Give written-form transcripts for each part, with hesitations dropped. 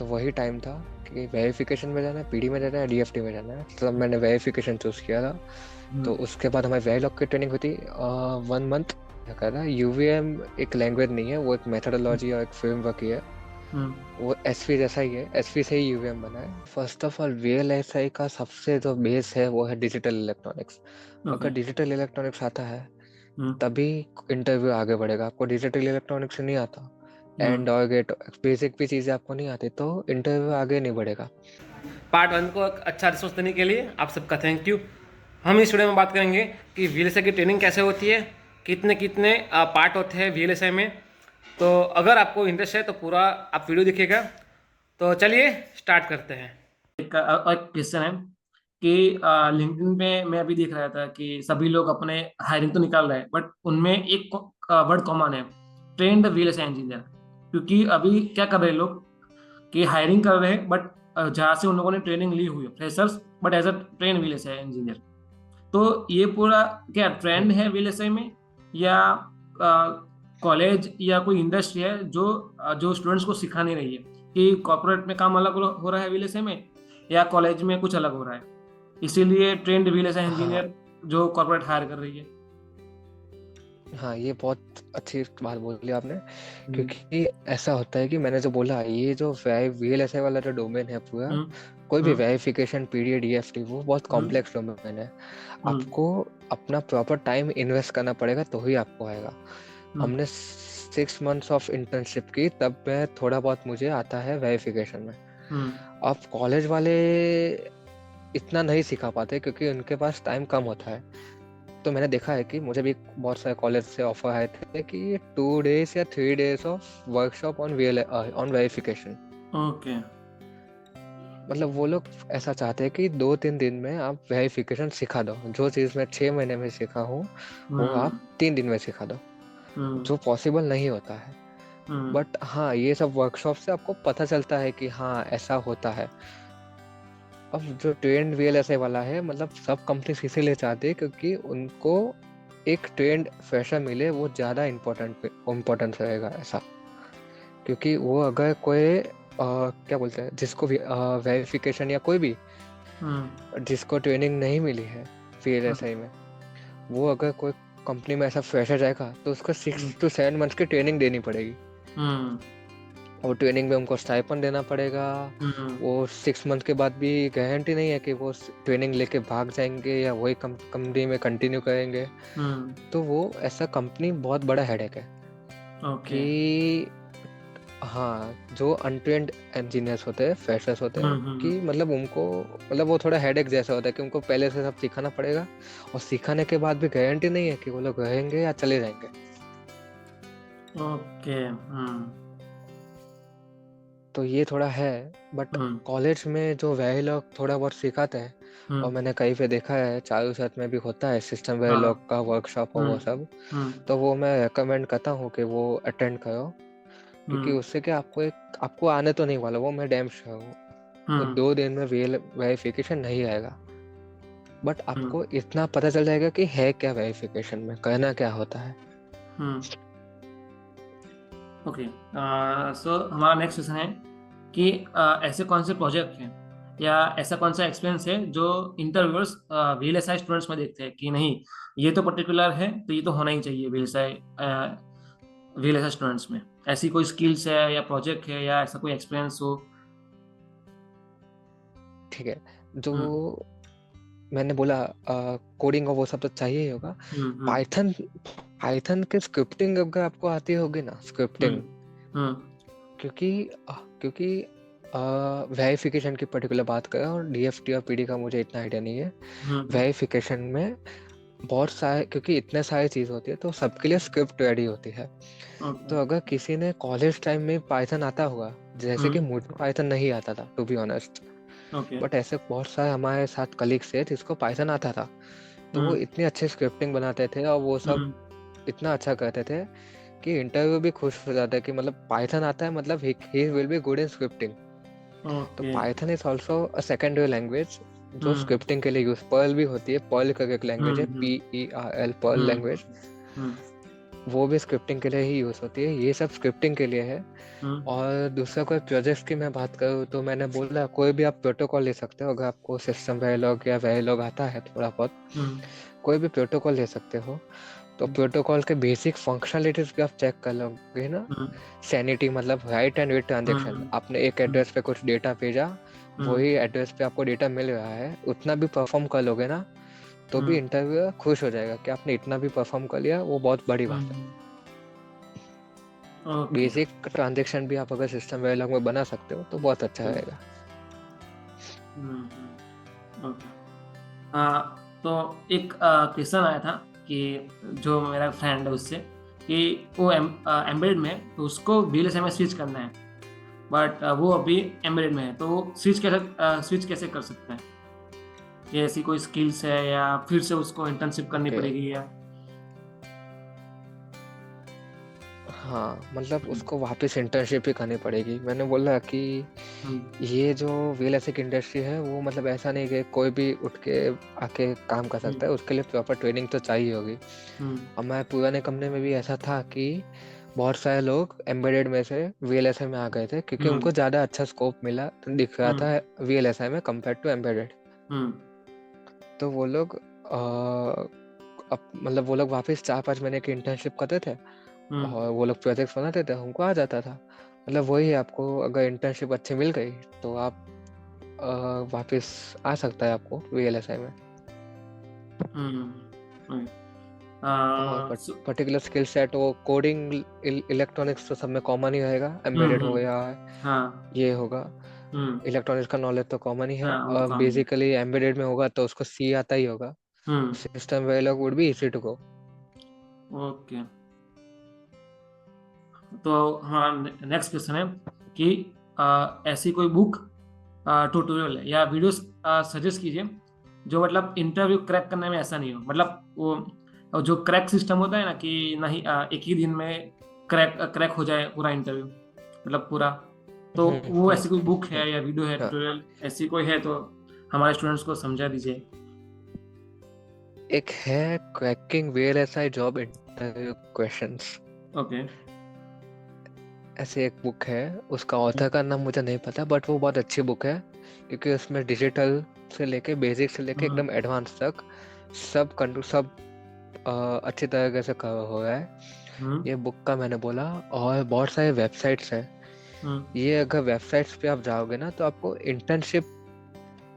तो वही टाइम था कि वेरिफिकेशन में जाना है, पीडी में जाना है, डीएफटी में जाना है। तो तब मैंने वेरिफिकेशन चूज किया था। तो उसके बाद हमारी वेरिलॉग की ट्रेनिंग होती 1 मंथ। क्या कहता है, यूवीएम एक लैंग्वेज नहीं है, वो एक मेथोडोलॉजी और एक फ्रेमवर्क ही है। वो एसवी जैसा ही है, एसवी से ही यूवीएम बना है। फर्स्ट ऑफ ऑल वीएलएसआई का सबसे जो बेस है वो है डिजिटल इलेक्ट्रॉनिक्स। अगर डिजिटल इलेक्ट्रॉनिक्स आता है तभी इंटरव्यू आगे बढ़ेगा। आपको डिजिटल इलेक्ट्रॉनिक्स नहीं आता, एंड और गेट बेसिक भी चीजें आपको नहीं आती, तो इंटरव्यू आगे नहीं बढ़ेगा। पार्ट 1 को अच्छा रिस्पॉन्स देने के लिए आप सबका थैंक यू। हम इस वीडियो में बात करेंगे कि वीएलएसआई की ट्रेनिंग कैसे होती है, कितने कितने पार्ट होते हैं वीएलएसआई में। तो अगर आपको इंटरेस्ट है तो पूरा आप वीडियो देखिएगा। तो चलिए स्टार्ट करते हैं। एक क्वेश्चन है कि लिंक्डइन पे मैं अभी देख रहा था कि सभी लोग अपने हायरिंग तो निकाल रहे हैं, बट उनमें एक वर्ड कॉमन है, ट्रेंड वीएलएसआई इंजीनियर। क्योंकि अभी क्या कर रहे हैं लोग कि हायरिंग कर रहे हैं, बट जहाँ से उन लोगों ने ट्रेनिंग ली हुई है freshers, but as a train VLSI engineer. तो ये पूरा क्या ट्रेंड है वीएलएसआई में, या कॉलेज या कोई इंडस्ट्री है जो जो स्टूडेंट्स को सिखा नहीं रही है कि कॉर्पोरेट में काम अलग हो रहा है वीएलएसआई में, या कॉलेज में कुछ अलग हो रहा है, इसीलिए ट्रेंड वीएलएसआई हाँ इंजीनियर जो कॉर्पोरेट हायर कर रही है। हाँ, ये बहुत अच्छी बात बोली आपने। क्योंकि ऐसा होता है कि मैंने जो बोला, ये जो वीएलएसआई वाला जो डोमेन है पूरा, हम्म कोई भी हम्म वेरिफिकेशन पीरियड डीएफटी, वो बहुत हम्म कॉम्प्लेक्स डोमेन है। हम्म आपको अपना प्रॉपर टाइम इन्वेस्ट करना पड़ेगा तो ही आपको आएगा। हम्म हमने 6 मंथ्स ऑफ इंटर्नशिप की, तब मैं थोड़ा बहुत मुझे आता है वेरिफिकेशन में। हम्म अब कॉलेज वाले इतना नहीं सिखा पाते क्योंकि उनके पास टाइम कम होता है। तो मैंने देखा है कि मुझे भी बहुत सारे कॉलेज से ऑफर आए थे कि 2 days या 3 days of workshop on verification. Okay. मतलब वो लोग ऐसा चाहते हैं कि 2-3 दिन में आप वेरिफिकेशन सिखा दो। जो चीज़ मैं 6 महीने में सीखा हूँ वो आप हम्म 3 दिन में सिखा दो, हम्म जो पॉसिबल नहीं होता है। हम्म बट हाँ, ये सब वर्कशॉप से आपको पता चलता है कि हाँ ऐसा होता है। अब जो ट्रेंड वीएलएसआई वाला है, मतलब सब कंपनी इसीलिए चाहते हैं क्योंकि उनको एक ट्रेंड फ्रेशर मिले, वो ज़्यादा इम्पोर्टेंट रहेगा ऐसा। क्योंकि वो अगर कोई क्या बोलते हैं, जिसको भी वेरिफिकेशन या कोई भी हम्म जिसको ट्रेनिंग नहीं मिली है वीएलएसआई में, वो अगर कोई कंपनी में ऐसा फ्रेशर जाएगा तो उसको हम्म 6 to 7 months की ट्रेनिंग देनी पड़ेगी। हम्म और ट्रेनिंग में उनको स्टाइपेंड देना पड़ेगा। हम्म वो 6 मंथ के बाद भी गारंटी नहीं है कि वो ट्रेनिंग लेके भाग जाएंगे या वही कंपनी में कंटिन्यू करेंगे। हम्म तो वो ऐसा कंपनी बहुत बड़ा हेडेक है ओके। कि हाँ, जो अनट्रेंड इंजीनियर्स होते हैं, फ्रेशर्स होते हैं, कि हम्म। मतलब उनको, मतलब वो थोड़ा हेडेक जैसा होता है कि उनको पहले से सब सिखाना पड़ेगा। और सिखाने के बाद भी गारंटी नहीं है कि वो लोग रहेंगे या चले जाएंगे। ओके। तो ये थोड़ा है। बट हम्म कॉलेज में जो वेरिलॉग थोड़ा बहुत सिखाते हैं, और हम्म मैंने कहीं पे देखा है चारू साथ में भी होता है सिस्टम हाँ। वेरिलॉग का वर्कशॉप और वो हम्म सब। हम्म तो वो मैं रेकमेंड करता हूँ कि वो अटेंड करो। क्योंकि हम्म उससे क्या, आपको आने तो नहीं वाला, वो मैं डैम श्योर हूँ। वो हम्म 2 दिन में वेरिफिकेशन नहीं आएगा। बट हम्म आपको इतना पता चल जाएगा कि है क्या वेरिफिकेशन में, करना क्या होता है। हम्म ओके। सो हमारा नेक्स्ट क्वेश्चन है कि ऐसे कौन से प्रोजेक्ट हैं या ऐसा कौन सा एक्सपीरियंस है जो इंटरव्यूअर्स वीएलएसआई स्टूडेंट्स में देखते हैं कि नहीं, ये तो पर्टिकुलर है तो ये तो होना ही चाहिए वीएलएसआई स्टूडेंट्स में। ऐसी कोई स्किल्स है या प्रोजेक्ट है या ऐसा कोई एक्सपीरियंस हो। ठीक है। जो हम्म मैंने बोला, कोडिंग और वो सब तो चाहिए ही होगा। हम्म पाइथन पाइथन की स्क्रिप्टिंग अगर आपको आती होगी ना, हम्म स्क्रिप्टिंग। हम्म क्योंकि क्योंकि वेरिफिकेशन की पर्टिकुलर बात करें, और डीएफटी और पीडी का मुझे इतना आइडिया नहीं है। हम्म वेरिफिकेशन में बहुत सारे, क्योंकि इतने सारी चीज होती है तो सबके लिए स्क्रिप्ट रेडी होती है। ओके। तो अगर किसी ने कॉलेज टाइम में पाइथन आता होगा, जैसे कि हम्म मुझे पाइथन नहीं आता था to be honest, okay. But ऐसे बहुत सारे हमारे साथ कलीग्स थे जिसको पाइथन आता था। तो वो हम्म इतनी अच्छी स्क्रिप्टिंग बनाते थे और वो सब हम्म इतना अच्छा करते थे कि इंटरव्यू भी खुश हो जाता है कि मतलब पाइथन आता है, मतलब he will be good in scripting. तो okay. Python is also a secondary language जो हम्म स्क्रिप्टिंग के लिए यूज, पर्ल भी होती है, पर्ल का एक लैंग्वेज है, हम्म PERL, पर्ल हम्म लैंग्वेज। हम्म वो भी स्क्रिप्टिंग के लिए ही यूज होती है, ये सब स्क्रिप्टिंग के लिए है। हम्म और दूसरा कोई प्रोजेक्ट्स की मैं बात करूँ तो मैंने बोला कोई भी आप प्रोटोकॉल ले सकते हो, अगर आपको सिस्टम वेरिलॉग या वेरिलॉग आता है थोड़ा बहुत, हम्म कोई भी प्रोटोकॉल ले सकते हो। तो प्रोटोकॉल के बेसिक फंक्शनलिटीज भी आप चेक कर लोगे ना। हम्म सैनिटी मतलब राइट एंड रीड ट्रांजेक्शन, हम्म आपने एक एड्रेस पे कुछ डेटा भेजा, हम्म वही एड्रेस पे आपको डेटा मिल रहा है, उतना भी परफॉर्म कर लोगे ना, तो भी हम्म इंटरव्यूअर खुश हो जाएगा कि आपने इतना भी परफॉर्म कर लिया, वो बहुत बड़ी बात है। हम्म ओके बेसिक ट्रांजेक्शन भी आप अगर सिस्टम वेरिलॉग में बना सकते हो तो बहुत अच्छा रहेगा। ओके। तो एक क्वेश्चन आया था कि जो मेरा फ्रेंड है उससे, कि वो एम्बेडेड में है, तो उसको VLSI में स्विच करना है, बट वो अभी एम्बेडेड में है, तो वो स्विच कैसे कर सकता है? ये ऐसी कोई स्किल्स है या फिर से उसको इंटर्नशिप करनी ओके, पड़ेगी या? हाँ मतलब हम्म उसको वापस इंटर्नशिप ही करनी पड़ेगी। मैंने बोला कि हम्म ये जो रियलिस्टिक इंडस्ट्री है वो मतलब ऐसा नहीं कि कोई भी उठ के आके काम कर सकता है, उसके लिए प्रॉपर ट्रेनिंग तो चाहिए होगी। हम्म अब मैं पुराने कंपनी में भी ऐसा था कि बहुत सारे लोग एम्बेडेड में से VLSI में आ गए थे क्योंकि हम्म उनको ज़्यादा अच्छा स्कोप मिला दिख रहा हम्म था VLSI में कंपेयर टू एम्बेडेड। हम्म तो वो लोग मतलब वो लोग वापस 4-5 महीने की इंटर्नशिप करते थे हम्म और वो लोग प्रोजेक्ट्स बनाते थे, उनको आ जाता था। मतलब वही आपको अगर इंटर्नशिप अच्छी मिल गई तो आप वापस आ सकता है आपको VLSI में। हम्म और सो पर्टिकुलर स्किल सेट वो कोडिंग इलेक्ट्रॉनिक्स तो सब में कॉमन ही रहेगा, एम्बेडेड हो या हाँ ये होगा। हम्म इलेक्ट्रॉनिक्स का नॉलेज तो कॉमन ही है, हाँ वो तो और काम है। बेसिकली एम्बेडेड में होगा तो उसको सी आता ही होगा। Hmm system Verilog would be easy to go. Okay. तो हमारा नेक्स्ट क्वेश्चन है कि ऐसी कोई बुक, ट्यूटोरियल या वीडियोस सजेस्ट कीजिए जो मतलब इंटरव्यू क्रैक करने में ऐसा नहीं हो, मतलब वो जो क्रैक सिस्टम होता है ना, कि नहीं एक ही दिन में क्रैक क्रैक हो जाए पूरा इंटरव्यू, मतलब पूरा। तो वो ऐसी कोई बुक हम्म, है या वीडियो है, हाँ। ट्यूटोरियल ऐसी कोई है तो हमारे स्टूडेंट्स को समझा दीजिए। एक है cracking VLSI job interview questions, okay. ऐसे एक बुक है। उसका ऑथर का नाम मुझे नहीं पता बट वो बहुत अच्छी बुक है क्योंकि उसमें डिजिटल से लेके बेसिक से लेके हम्म एकदम एडवांस तक सब अच्छी तरीके से कवर हो रहा है। हम्म ये बुक का मैंने बोला। और बहुत सारे वेबसाइट्स हैं। हम्म ये अगर वेबसाइट्स पे आप जाओगे ना तो आपको इंटर्नशिप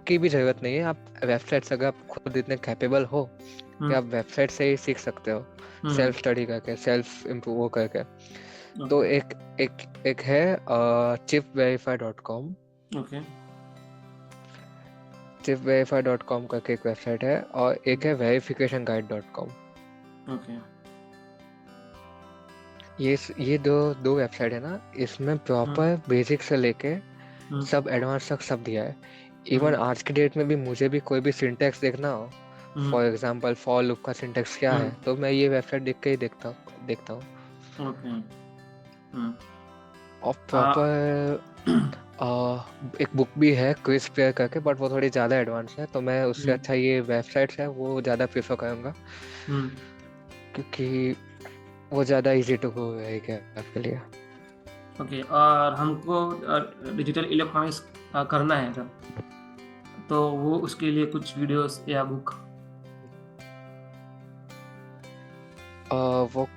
की भी जरूरत नहीं है। आप वेबसाइट्स अगर आप खुद इतने कैपेबल हो कि हम्म आप वेबसाइट से ही सीख सकते हो, हम्म सेल्फ स्टडी करके, सेल्फ इम्प्रूव करके। तो ओके एक है chipverify.com। ओके chipverify.com करके एक वेबसाइट है, और एक है verificationguide.com। ओके ये दो दो वेबसाइट है ना, इसमें हम्म प्रॉपर बेसिक से लेके हम्म सब एडवांस तक सब दिया है। इवन हम्म आज की डेट में भी मुझे भी कोई भी सिंटेक्स देखना हो, हम्म फॉर एग्जांपल फॉर लूप का सिंटेक्स क्या है, हम्म तो मैं ये वेबसाइट देख के ही देखता हूँ। ओके हम्म और आ, प्रॉपर एक बुक भी है क्विज प्लेयर करके, बट वो थोड़ी ज़्यादा एडवांस है, तो मैं उससे हम्म अच्छा ये वेबसाइट्स है वो ज़्यादा प्रेफर करूँगा हम्म क्योंकि वो ज़्यादा इजी टू गो रहेगा आपके लिए। ओके। और हमको डिजिटल इलेक्ट्रॉनिक्स करना है अगर, तो वो उसके लिए कुछ वीडियोस या बुक? वो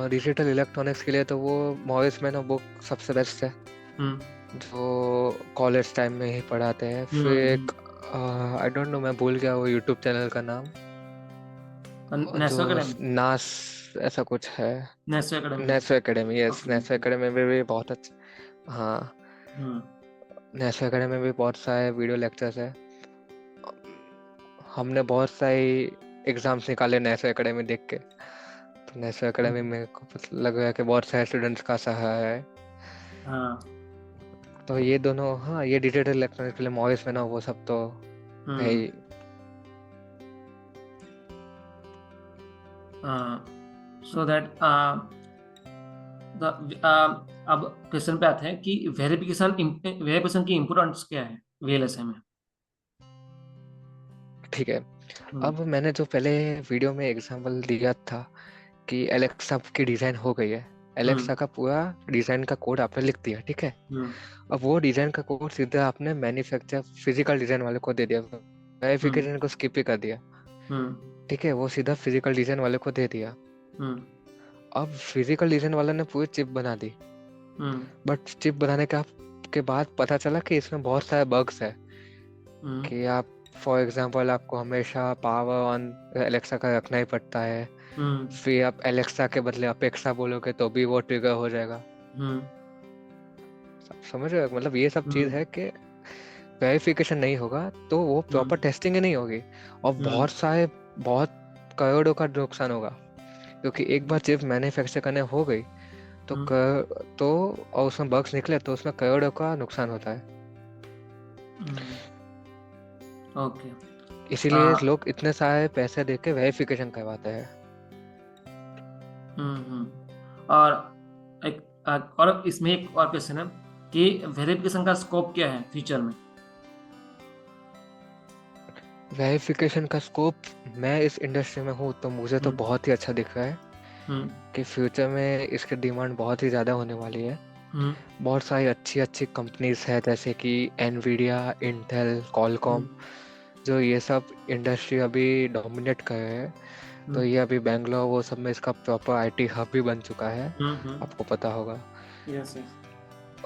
डिजिटल इलेक्ट्रॉनिक्स के लिए तो वो मॉरिस मैनो बुक सबसे बेस्ट है, हम्म जो कॉलेज टाइम में ही पढ़ाते हैं। फिर एक आई डोंट नो, मैं भूल गया वो यूट्यूब चैनल का नाम, जो नेशो एकेडमी। नास ऐसा कुछ है। Neso academy. Neso academy, yes, okay Neso okay. Academy में भी बहुत अच्छा। हाँ, हम्म नेसो एकेडमी में भी बहुत सारे वीडियो लेक्चर्स है। हमने बहुत सारी एग्जाम्स निकाले नेसो एकेडमी देख के, तो नेसो एकेडमी हम्म, में को लग रहा है कि बहुत सारे स्टूडेंट्स का सहारा है। हाँ तो ये दोनों, हाँ, ये डिजिटल इलेक्ट्रॉनिक्स के लिए मॉरिस मैनो वो सब तो है हम्म ही। हाँ। सो दैट अब क्वेश्चन पे आते हैं कि वेरिफिकेशन की इम्पोर्टेंस क्या है VLSI में? ठीक है। हम्म अब मैंने जो पहले वीडियो में एग्जांपल दिया था कि एलेक्सा की डिजाइन हो गई है, एलेक्सा का पूरा डिजाइन का कोड आपने लिख दिया, ठीक है। अब वो डिजाइन का कोड सीधा आपने मैन्युफैक्चर फिजिकल डिजाइन वाले को दे दिया, वेरिफिकेशन को स्किप ही कर दिया, ठीक है, वो सीधा फिजिकल डिजाइन वाले को दे दिया। अब फिजिकल डिजाइन वाले ने पूरी चिप बना दी, बट चिप बनाने के बाद पता चला कि इसमें बहुत सारे बग्स है, कि आप फॉर एग्जांपल आपको हमेशा पावर ऑन एलेक्सा का रखना ही पड़ता है, फिर आप एलेक्सा के बदले अपेक्षा बोलोगे तो भी वो ट्रिगर हो जाएगा। समझ रहे हो, मतलब ये सब चीज है कि वेरिफिकेशन नहीं होगा तो वो प्रॉपर टेस्टिंग ही नहीं होगी, और बहुत करोड़ों का नुकसान होगा, क्योंकि एक बार चिप मैन्युफैक्चर करने हो गई तो और उसमें बग्स निकले तो उसमें करोड़ों का नुकसान होता है। ओके, इसीलिए लोग इतने सारे पैसे देके वेरिफिकेशन करवाते हैं। और इसमें एक और क्वेश्चन है कि वेरिफिकेशन का स्कोप क्या है फ्यूचर में? वेरिफिकेशन का स्कोप, मैं इस इंडस्ट्री में हूँ तो मुझे तो बहुत ही अच्छा दिख रहा है कि फ्यूचर में इसकी डिमांड बहुत ही ज़्यादा होने वाली है। बहुत सारी अच्छी अच्छी कंपनीज है, जैसे कि एनवीडिया, इंटेल, कॉलकॉम, जो ये सब इंडस्ट्री अभी डोमिनेट कर रहे हैं। तो ये अभी बेंगलोर वो सब में इसका प्रॉपर आईटी हब भी बन चुका है, आपको पता होगा।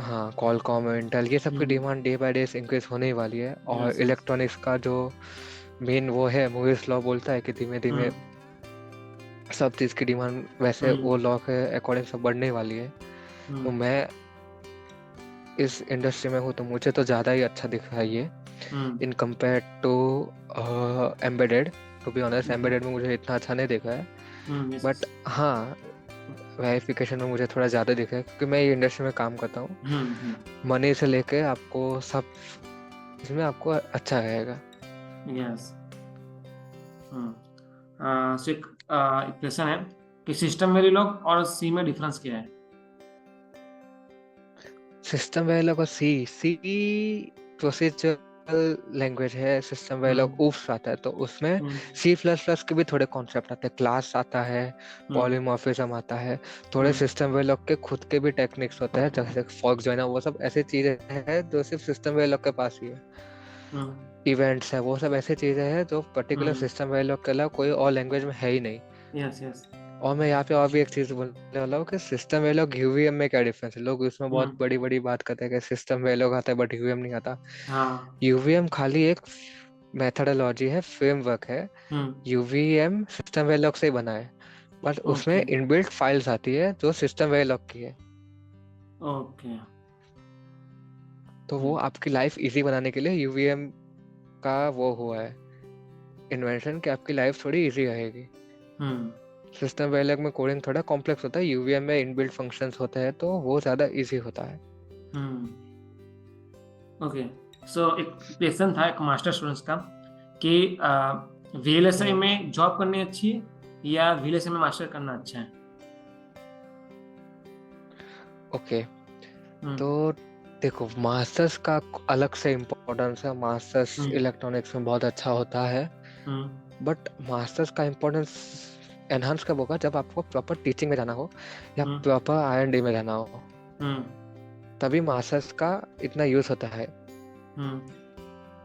हाँ, कॉलकॉम और इंटेल ये सब की demand day by day increase होने ही वाली है। और इलेक्ट्रॉनिक्स का जो मेन वो है, मूविस लॉ बोलता है कि धीमे धीमे सब चीज़ की डिमांड वैसे वो लॉ के अकॉर्डिंग सब बढ़ने वाली है। तो मैं इस इंडस्ट्री में हूँ तो मुझे तो ज़्यादा ही अच्छा दिख रहा है ये in compare to embedded. To be honest, embedded में मुझे इतना अच्छा नहीं दिखा है, बट हाँ वेरिफिकेशन में मुझे थोड़ा ज़्यादा दिखा है, क्योंकि मैं ये इंडस्ट्री में काम करता हूँ। मनी से लेके आपको सब इसमें आपको अच्छा रहेगा। यस। सो एक क्वेश्चन है कि सिस्टम वेरिलॉग और सी में डिफरेंस क्या है? सिस्टम वेरिलॉग और सी प्रोसीजरल लैंग्वेज है। सिस्टम वेरिलॉग ऊप्स आता है तो उसमें C++ के भी थोड़े कॉन्सेप्ट आते हैं, क्लास आता है, पॉलीमॉर्फिज्म आता है, थोड़े सिस्टम वेरिलॉग के खुद के भी टेक्निक्स होते हैं, जैसे फॉर्क जॉइनर, वो सब ऐसी चीजें हैं जो सिर्फ सिस्टम वेरिलॉग के पास ही है। इवेंट्स है, वो सब ऐसी चीजें हैं जो पर्टिकुलर सिस्टम वेरिलॉग के अलावा कोई और लैंग्वेज में है ही नहीं। Yes yes. और मैं यहाँ पे और भी एक चीज बोलने वाला हूँ कि सिस्टम वेरिलॉग यूवीएम में क्या डिफरेंस है। लोग उसमें बहुत बड़ी बड़ी बात करते हैं कि सिस्टम वेरिलॉग आता है बट यूवीएम नहीं आता। यूवीएम खाली एक मेथडोलॉजी है, फ्रेमवर्क है। यूवीएम सिस्टम वेरिलॉग से ही बना है, बट उसमें इनबिल्ट फाइल्स आती है जो सिस्टम वेरिलॉग की है। ओके। तो वो आपकी लाइफ इजी बनाने के लिए यूवीएम का वो हुआ है इन्वेंशन, कि आपकी लाइफ थोड़ी इजी रहेगी। सिस्टम वेरिलॉग में कोडिंग थोड़ा कॉम्प्लेक्स होता है, यूवीएम में इनबिल्ट फंक्शंस होते हैं तो वो ज़्यादा इजी होता है। ओके, सो एक क्वेश्चन था एक मास्टर स्टूडेंट्स का कि वीएलएसआई में जॉब करनी अच्छी है या वीएलएसआई में मास्टर करना अच्छा है? ओके, तो देखो मास्टर्स का अलग से इम्पोर्टेंस है। मास्टर्स इलेक्ट्रॉनिक्स में बहुत अच्छा होता है, बट मास्टर्स का इम्पोर्टेंस एनहांस कब होगा, जब आपको प्रॉपर टीचिंग में जाना हो या प्रॉपर R&D में जाना हो, तभी मास्टर्स का इतना यूज होता है,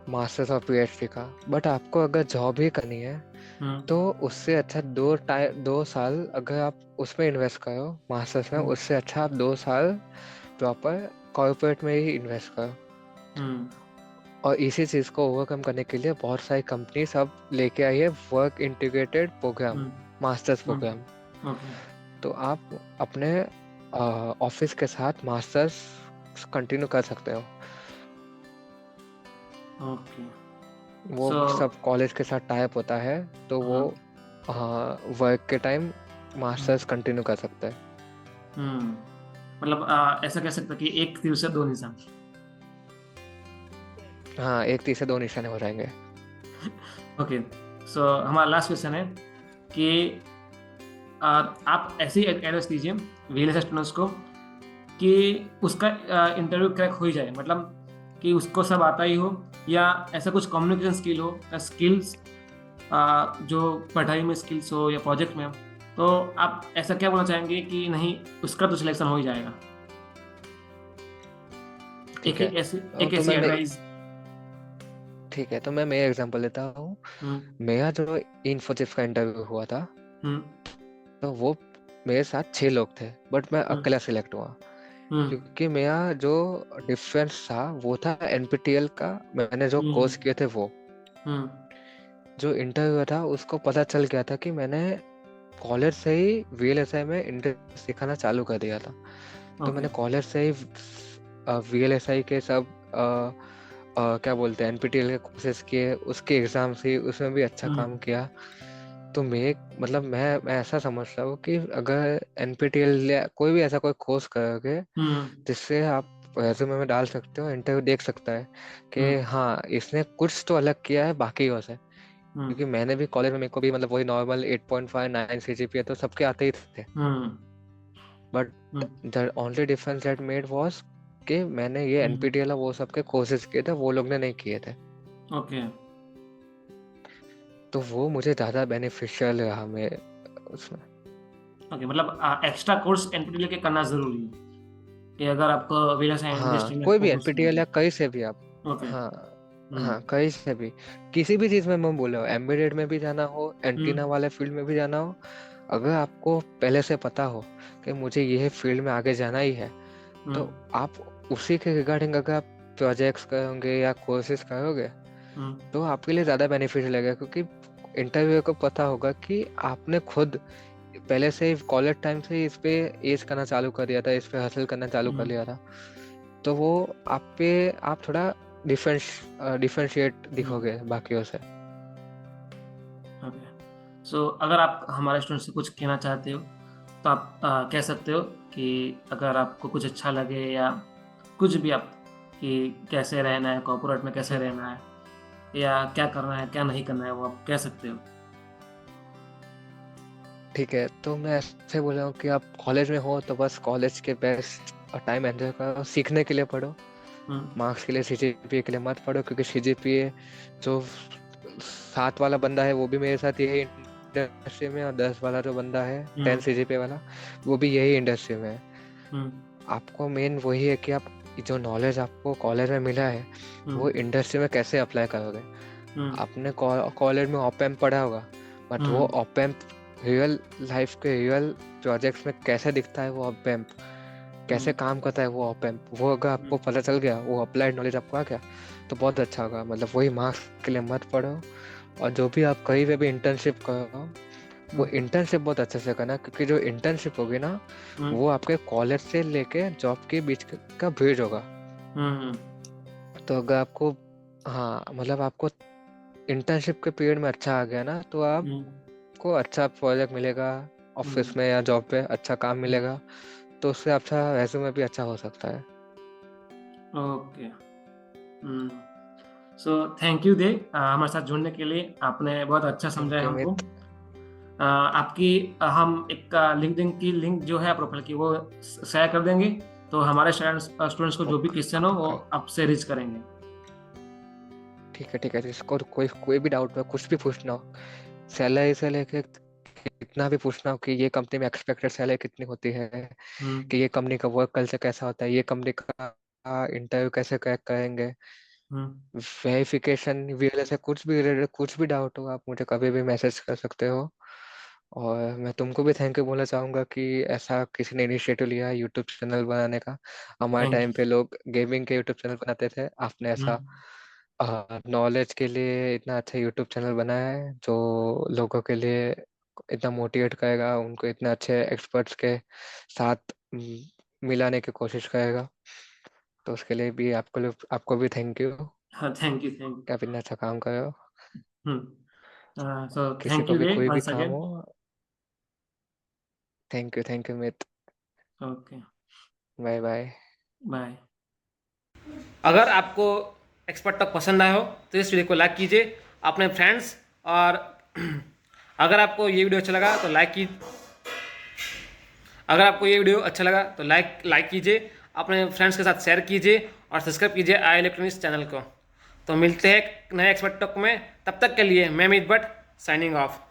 मास्टर्स और PhD का। बट आपको अगर जॉब ही करनी है तो उससे अच्छा 2 साल अगर आप उसमें इन्वेस्ट करो मास्टर्स में, उससे अच्छा आप 2 साल प्रॉपर कॉर्पोरेट में ही इन्वेस्ट करो। और इसी चीज को ओवरकम करने के लिए बहुत सारी कंपनीज अब लेके आई है work integrated program, masters program. तो आप अपने ऑफिस के साथ मास्टर्स कंटिन्यू कर सकते हो। वो सब कॉलेज के साथ टाइप होता है, तो वो वर्क के टाइम मास्टर्स कंटिन्यू कर सकते हैं। मतलब ऐसा कह सकते कि एक तीर से दो निशान। हाँ, एक तीर से 2 निशाने हो जाएंगे। ओके, सो हमारा लास्ट क्वेश्चन है कि आप ऐसे ही एडवाइस दीजिए वीएलएसआई स्टूडेंट्स को कि उसका इंटरव्यू क्रैक हो ही जाए, मतलब कि उसको सब आता ही हो, या ऐसा कुछ कम्युनिकेशन स्किल हो या स्किल्स जो पढ़ाई में स्किल्स हो या प्रोजेक्ट में, तो आप ऐसा क्या बोलना चाहेंगे कि नहीं, उसका तो सिलेक्शन हो ही जाएगा? ठीक है। एक तो ऐसी मैं एडवाइस। ठीक है, तो मैं मेरा एग्जांपल लेता हूँ। हम्म। मेरा जो इन्फोसिस का इंटरव्यू हुआ था, हम्म। तो वो मेरे साथ 6 लोग थे, बट मैं हम्म। अकेला सिलेक्ट हुआ। हम्म। क्योंकि मेरा जो डिफरेंस था वो था एनपीटीएल का, मैंने जो कोर्स हम्म। किए थे वो। हम्म। जो इंटरव्यू था उसको पता चल गया था कि मैंने कॉलेज से ही वीएलएसआई में इंटरेस्ट दिखाना चालू कर दिया था। तो ओके। मैंने कॉलेज से ही वीएलएसआई के सब क्या बोलते हैं एनपीटीएल के कोर्सेज किए, उसके एग्जाम ही उसमें भी अच्छा काम हम्म। किया। तो मैं ऐसा समझता हूँ कि अगर एनपीटीएल या कोई भी ऐसा कोई कोर्स करोगे हम्म। जिससे आप रेज्यूमे में डाल सकते हो, इंटरव्यू देख सकता है कि हम्म। हाँ इसने कुछ तो अलग किया है बाकियों से। हम्म। क्योंकि मैंने भी कॉलेज में, मेरे को भी मतलब वही नॉर्मल 8.5 9 सीजीपीए तो सबके आते ही थे। Hmm. But hmm. The only difference that made was कि मैंने ये हम्म। एनपीटीएल और वो सब के कोर्सेज किए थे, वो लोग ने नहीं किए थे। ओके। तो वो मुझे ज़्यादा बेनिफिशियल रहा मेरे उसमें। ओके, मतलब एक्स्ट्रा कोर्स एनपीटीईएल के करना जरूरी है कि अगर आपको वीडियो हाँ, इंडस्ट्री में कोई भी फोकस करना एनपीटीएल है। या कहीं से भी आप। ओके। हाँ हम्म। हाँ, कहीं से भी, किसी भी चीज़ में मैं बोल रहा हूँ, एम्बेडेड में भी जाना हो, एंटीना हम्म। वाले फील्ड में भी जाना हो, अगर आपको पहले से पता हो कि मुझे ये फील्ड में आगे जाना ही है, हम्म। तो आप उसी के रिगार्डिंग अगर आप प्रोजेक्ट्स करोगे या कोर्सेज करोगे, हम्म। तो आपके लिए ज़्यादा बेनिफिशियल लगेगा। क्योंकि इंटरव्यू को पता होगा कि आपने खुद पहले से ही कॉलेज टाइम से ही इस पे एज करना चालू कर दिया था, इस पे हासिल करना चालू कर हम्म। लिया था। तो वो आप थोड़ा डिफरेंशिएट हम्म। दिखोगे बाकियों से। ओके, सो अगर आप हमारे स्टूडेंट से कुछ कहना चाहते हो तो आप कह सकते हो कि अगर आपको कुछ अच्छा लगे या कुछ भी आप, कि कैसे रहना है कॉर्पोरेट में, कैसे हम्म, रहना है या क्या करना है क्या नहीं करना है, वो आप कह सकते हो। ठीक है, तो मैं ऐसे बोल रहा हूँ कि आप कॉलेज में हो तो बस कॉलेज के बेस्ट टाइम एंजॉय करो, सीखने के लिए पढ़ो। हम्म। मार्क्स के लिए, सीजीपीए के लिए मत पढ़ो। क्योंकि सीजीपीए जो 7 वाला बंदा है वो भी मेरे साथ यही इंडस्ट्री में, और 10 वाला जो बंदा है, हम्म। 10 सीजीपीए वाला, वो भी यही इंडस्ट्री में है। हम्म। आपको मेन वही है कि आप जो नॉलेज आपको कॉलेज में मिला है वो हम्म। इंडस्ट्री में कैसे अप्लाई करोगे। हम्म। आपने कॉलेज में ऑपेम्प पढ़ा होगा, बट वो हम्म। ऑपेम्प रियल लाइफ के रियल प्रोजेक्ट्स में कैसे दिखता है, वो ऑपेम्प कैसे हम्म। काम करता है, वो ऑपेम्प वो अगर आपको पता चल गया, वो अप्लाइड नॉलेज आपको आ गया, तो बहुत अच्छा होगा। मतलब वही मार्क्स के लिए मत पढ़ो। और जो भी आप कहीं पे भी इंटर्नशिप करो, वो हम्म। इंटर्नशिप बहुत अच्छे से करना। क्योंकि जो इंटर्नशिप होगी ना, हम्म। वो आपके कॉलेज से लेके जॉब के बीच का ब्रिज होगा। हम्म। तो अगर आपको, हाँ मतलब आपको इंटर्नशिप के पीरियड में अच्छा आ गया ना, तो हम्म। आपको अच्छा प्रोजेक्ट मिलेगा, हम्म। ऑफिस में या जॉब पे अच्छा काम हम्म। मिलेगा, तो उससे अच्छा रेज्यूमे भी अच्छा हो सकता है। Okay. Hmm. So thank you they, हमारे साथ जुड़ने के लिए। आपने बहुत अच्छा थैंक समझाया यू हमको। मित। आपकी हम एक लिंक्डइन की लिंक जो है प्रोफाइल की, वो शेयर कर देंगे। तो हमारे स्टूडेंट्स को जो भी क्वेश्चन हो वो ओके, आपसे रीच करेंगे। ठीक है ठीक है, इसको कोई कोई भी डाउट में कुछ भी पूछना हो, सैलरी से लेके कितना भी पूछना हो कि ये कंपनी में एक्सपेक्टेड सैलरी कितनी होती है, हम्म। कि ये कंपनी का वर्क कल्चर कैसा होता है, ये कंपनी का इंटरव्यू कैसे क्रैक करेंगे, हम्म। वेरिफिकेशन वीएलए से कुछ भी रिलेटेड कुछ भी डाउट हो, आप मुझे कभी भी मैसेज कर सकते हो। और मैं तुमको भी थैंक यू बोलना चाहूंगा कि ऐसा किसी ने इनिशिएटिव लिया यूट्यूब चैनल बनाने का। हमारे थैंक टाइम यू। पे लोग गेमिंग के यूट्यूब चैनल बनाते थे, आपने ऐसा हम्म। नॉलेज के लिए इतना अच्छा यूट्यूब चैनल बनाया है जो लोगों के लिए इतना मोटिवेट करेगा, उनको इतने अच्छे एक्सपर्ट्स के साथ मिलाने की कोशिश करेगा। तो उसके लिए भी आपको भी थैंक यू हाँ, थैंक यू, थैंक यू। कि आप इतना अच्छा काम कर रहे हो। सो किसी थैंक को यू भी दे कोई भी वंस काम अगेन। हो, थैंक यू मित। ओके। Bye bye. बाय। अगर आपको एक्सपर्ट तक पसंद आया हो तो इस वीडियो को लाइक कीजिए अपने फ्रेंड्स, और अगर आपको ये वीडियो अच्छा लगा तो अगर आपको ये वीडियो अच्छा लगा तो लाइक कीजिए, अपने फ्रेंड्स के साथ शेयर कीजिए और सब्सक्राइब कीजिए आई इलेक्ट्रॉनिक्स चैनल को। तो मिलते हैं एक नए एक्सपर्ट टॉक में, तब तक के लिए मैं मीत भट्ट साइनिंग ऑफ।